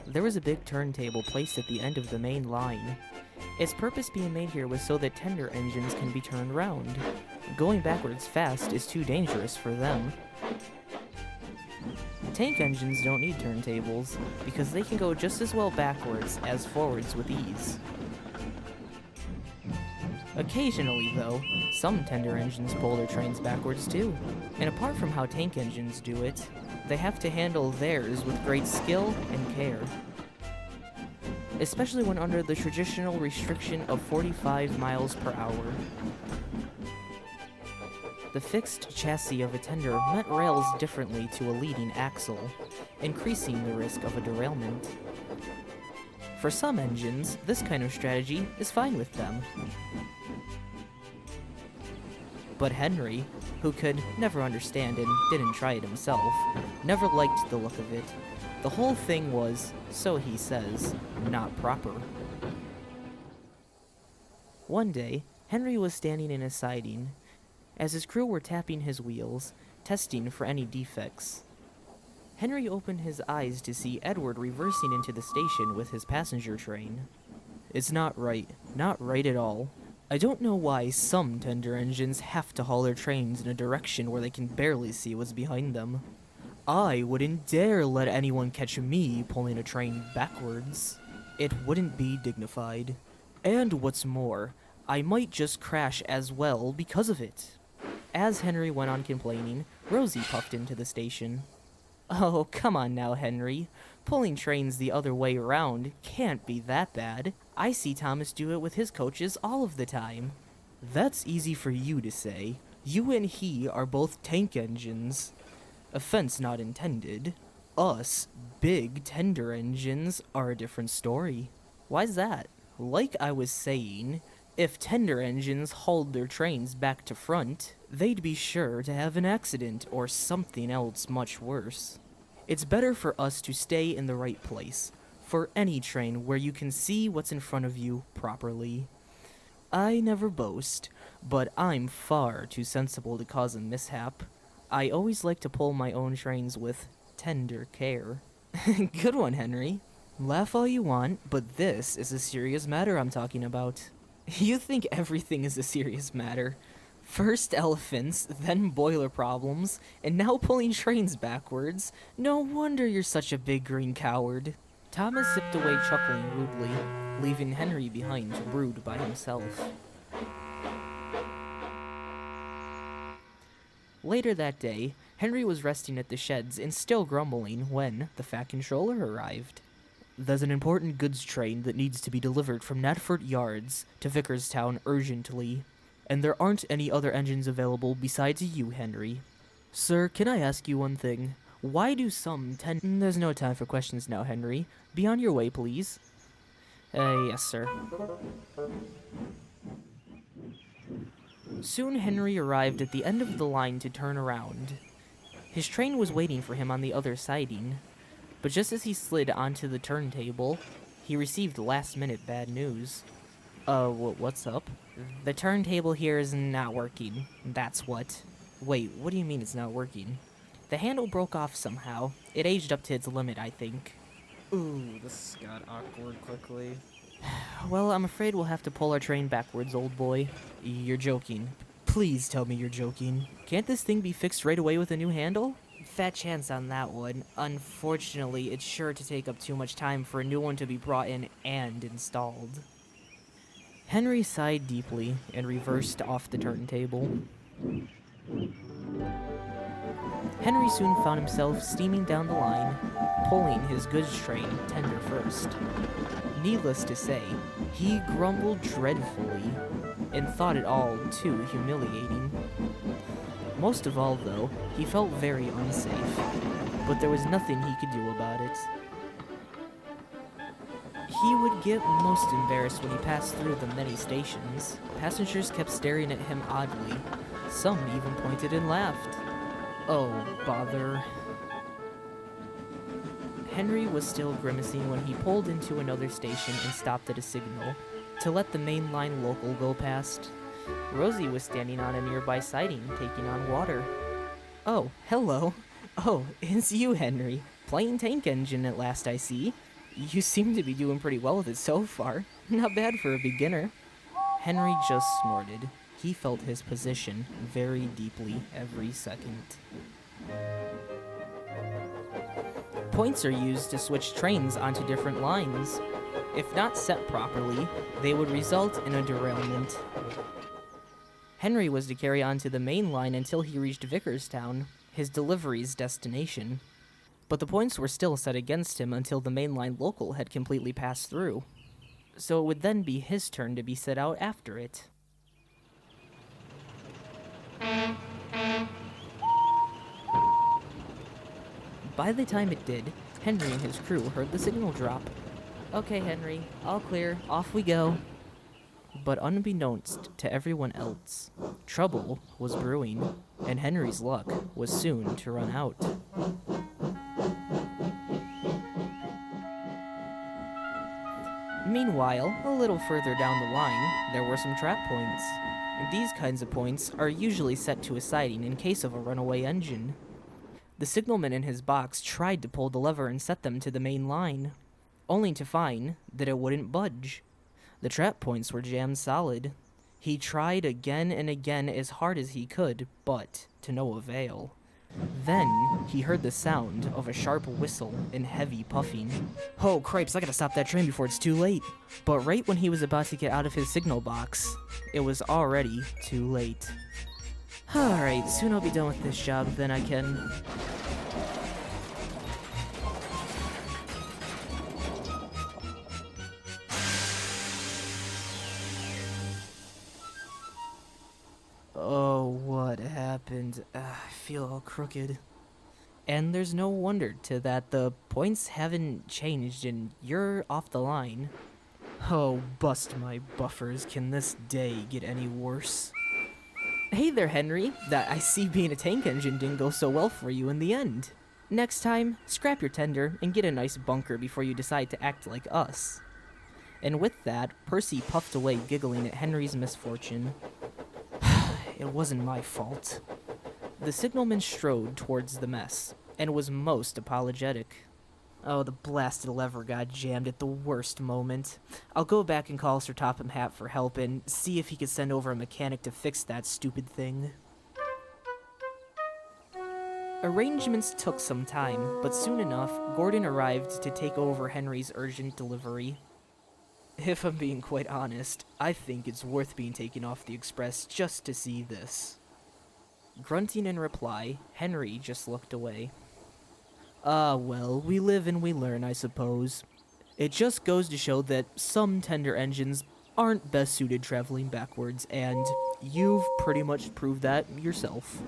there was a big turntable placed at the end of the main line. Its purpose being made here was so that tender engines can be turned round. Going backwards fast is too dangerous for them. Tank engines don't need turntables, because they can go just as well backwards as forwards with ease. Occasionally, though, some tender engines pull their trains backwards too. And apart from how tank engines do it, they have to handle theirs with great skill and care. Especially when under the traditional restriction of 45 miles per hour. The fixed chassis of a tender met rails differently to a leading axle, increasing the risk of a derailment. For some engines, this kind of strategy is fine with them. But Henry, who could never understand and didn't try it himself, never liked the look of it. The whole thing was, so he says, not proper. One day, Henry was standing in a siding, as his crew were tapping his wheels, testing for any defects. Henry opened his eyes to see Edward reversing into the station with his passenger train. It's not right at all. I don't know why some tender engines have to haul their trains in a direction where they can barely see what's behind them. I wouldn't dare let anyone catch me pulling a train backwards. It wouldn't be dignified. And what's more, I might just crash as well because of it. As Henry went on complaining, Rosie puffed into the station. Oh, come on now, Henry. Pulling trains the other way around can't be that bad. I see Thomas do it with his coaches all of the time. That's easy for you to say. You and he are both tank engines. Offense not intended. Us, big tender engines, are a different story. Why's that? Like I was saying, if tender engines hauled their trains back to front, they'd be sure to have an accident or something else much worse. It's better for us to stay in the right place, for any train where you can see what's in front of you properly. I never boast, but I'm far too sensible to cause a mishap. I always like to pull my own trains with tender care. Good one, Henry. Laugh all you want, but this is a serious matter I'm talking about. You think everything is a serious matter. First elephants, then boiler problems, and now pulling trains backwards. No wonder you're such a big green coward. Thomas zipped away chuckling rudely, leaving Henry behind to brood by himself. Later that day, Henry was resting at the sheds and still grumbling when the Fat Controller arrived. There's an important goods train that needs to be delivered from Natford Yards to Vickerstown urgently, and there aren't any other engines available besides you, Henry. Sir, can I ask you one thing? Why do some There's no time for questions now, Henry. Be on your way, please. Yes, sir. Soon Henry arrived at the end of the line to turn around. His train was waiting for him on the other siding, but just as he slid onto the turntable, he received last-minute bad news. What's up? The turntable here is not working, that's what. Wait, what do you mean it's not working? The handle broke off somehow. It aged up to its limit, I think. Ooh, this got awkward quickly. Well, I'm afraid we'll have to pull our train backwards, old boy. You're joking. Please tell me you're joking. Can't this thing be fixed right away with a new handle? Fat chance on that one. Unfortunately, it's sure to take up too much time for a new one to be brought in and installed. Henry sighed deeply and reversed off the turntable. Henry soon found himself steaming down the line, pulling his goods train tender first. Needless to say, he grumbled dreadfully and thought it all too humiliating. Most of all, though, he felt very unsafe, but there was nothing he could do about it. He would get most embarrassed when he passed through the many stations. Passengers kept staring at him oddly. Some even pointed and laughed. Oh, bother. Henry was still grimacing when he pulled into another station and stopped at a signal to let the mainline local go past. Rosie was standing on a nearby siding, taking on water. Oh, hello. Oh, it's you, Henry. Playing tank engine at last, I see. You seem to be doing pretty well with it so far. Not bad for a beginner. Henry just snorted. He felt his position very deeply every second. Points are used to switch trains onto different lines. If not set properly, they would result in a derailment. Henry was to carry on to the main line until he reached Vickerstown, his delivery's destination. But the points were still set against him until the mainline local had completely passed through. So it would then be his turn to be set out after it. By the time it did, Henry and his crew heard the signal drop. Okay, Henry, all clear, off we go. But unbeknownst to everyone else, trouble was brewing, and Henry's luck was soon to run out. Meanwhile, a little further down the line, there were some trap points. These kinds of points are usually set to a siding in case of a runaway engine. The signalman in his box tried to pull the lever and set them to the main line, only to find that it wouldn't budge. The trap points were jammed solid. He tried again and again as hard as he could, but to no avail. Then he heard the sound of a sharp whistle and heavy puffing. Oh, cripes, I gotta stop that train before it's too late. But right when he was about to get out of his signal box, it was already too late. Alright, soon I'll be done with this job, then I can... Oh, what happened? I feel all crooked. And there's no wonder to that. The points haven't changed and you're off the line. Oh, bust my buffers. Can this day get any worse? Hey there, Henry. That I see being a tank engine didn't go so well for you in the end. Next time, scrap your tender and get a nice bunker before you decide to act like us. And with that, Percy puffed away giggling at Henry's misfortune. It wasn't my fault. The signalman strode towards the mess, and was most apologetic. Oh, the blasted lever got jammed at the worst moment. I'll go back and call Sir Topham Hatt for help and see if he could send over a mechanic to fix that stupid thing. Arrangements took some time, but soon enough, Gordon arrived to take over Henry's urgent delivery. If I'm being quite honest, I think it's worth being taken off the express just to see this. Grunting in reply, Henry just looked away. Ah, well, we live and we learn, I suppose. It just goes to show that some tender engines aren't best suited traveling backwards, and you've pretty much proved that yourself.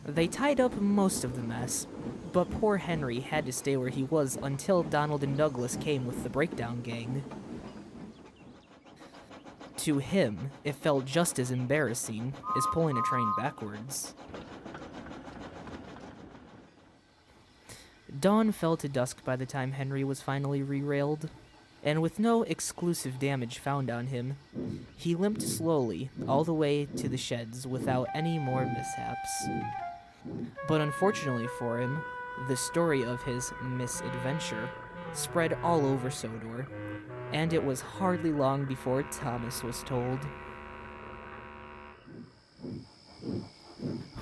They tied up most of the mess, but poor Henry had to stay where he was until Donald and Douglas came with the breakdown gang. To him, it felt just as embarrassing as pulling a train backwards. Dawn fell to dusk by the time Henry was finally re-railed, and with no exclusive damage found on him, he limped slowly all the way to the sheds without any more mishaps. But unfortunately for him, the story of his misadventure spread all over Sodor, and it was hardly long before Thomas was told.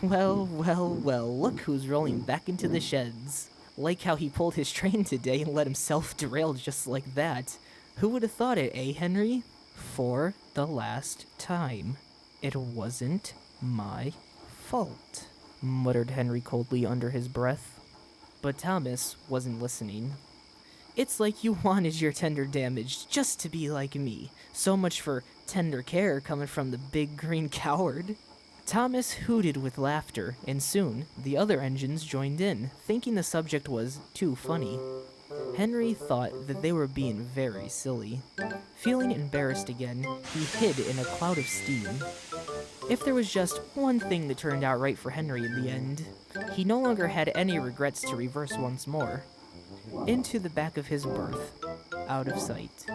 Well, well, well, look who's rolling back into the sheds. Like how he pulled his train today and let himself derail just like that. Who would have thought it, eh, Henry? For the last time. It wasn't my fault, muttered Henry coldly under his breath. But Thomas wasn't listening. It's like you wanted your tender damaged just to be like me. So much for tender care coming from the big green coward. Thomas hooted with laughter, and soon the other engines joined in, thinking the subject was too funny. Henry thought that they were being very silly. Feeling embarrassed again, he hid in a cloud of steam. If there was just one thing that turned out right for Henry in the end, he no longer had any regrets to reverse once more. Into the back of his berth, out of sight.